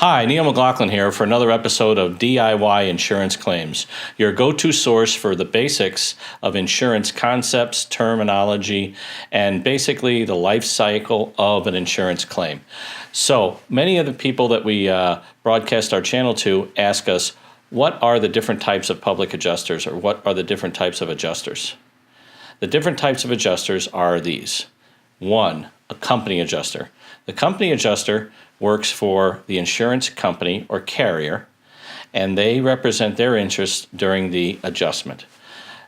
Hi, Neal McLaughlin here for another episode of DIY Insurance Claims, your go-to source for the basics of insurance concepts, terminology, and basically the life cycle of an insurance claim. So many of the people that we broadcast our channel to ask us, what are the different types of public adjusters, or what are the different types of adjusters? The different types of adjusters are these. One, a company adjuster. The company adjuster works for the insurance company or carrier, and they represent their interests during the adjustment.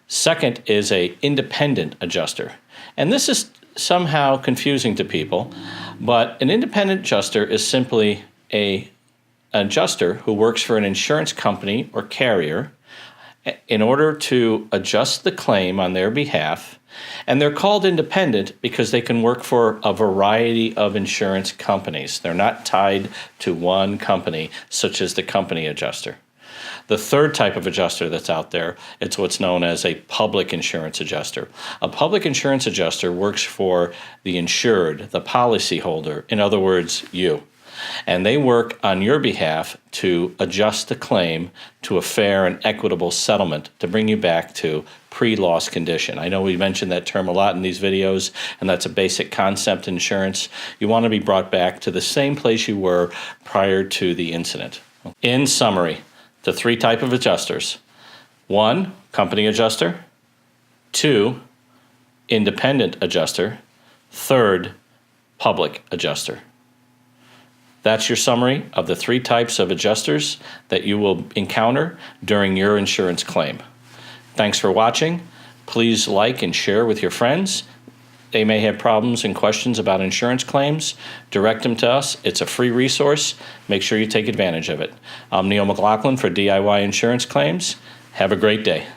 Second is a independent adjuster. And this is somehow confusing to people, but an independent adjuster is simply an adjuster who works for an insurance company or carrier in order to adjust the claim on their behalf. And they're called independent because they can work for a variety of insurance companies. They're not tied to one company, such as the company adjuster. The third type of adjuster that's out there, it's what's known as a public insurance adjuster. A public insurance adjuster works for the insured, the policyholder, in other words, you. And they work on your behalf to adjust the claim to a fair and equitable settlement to bring you back to pre-loss condition. I know we mentioned that term a lot in these videos, and that's a basic concept in insurance. You want to be brought back to the same place you were prior to the incident. In summary, the three types of adjusters. 1, company adjuster. 2, independent adjuster. 3, public adjuster. That's your summary of the three types of adjusters that you will encounter during your insurance claim. Thanks for watching. Please like and share with your friends. They may have problems and questions about insurance claims. Direct them to us. It's a free resource. Make sure you take advantage of it. I'm Neal McLaughlin for DIY Insurance Claims. Have a great day.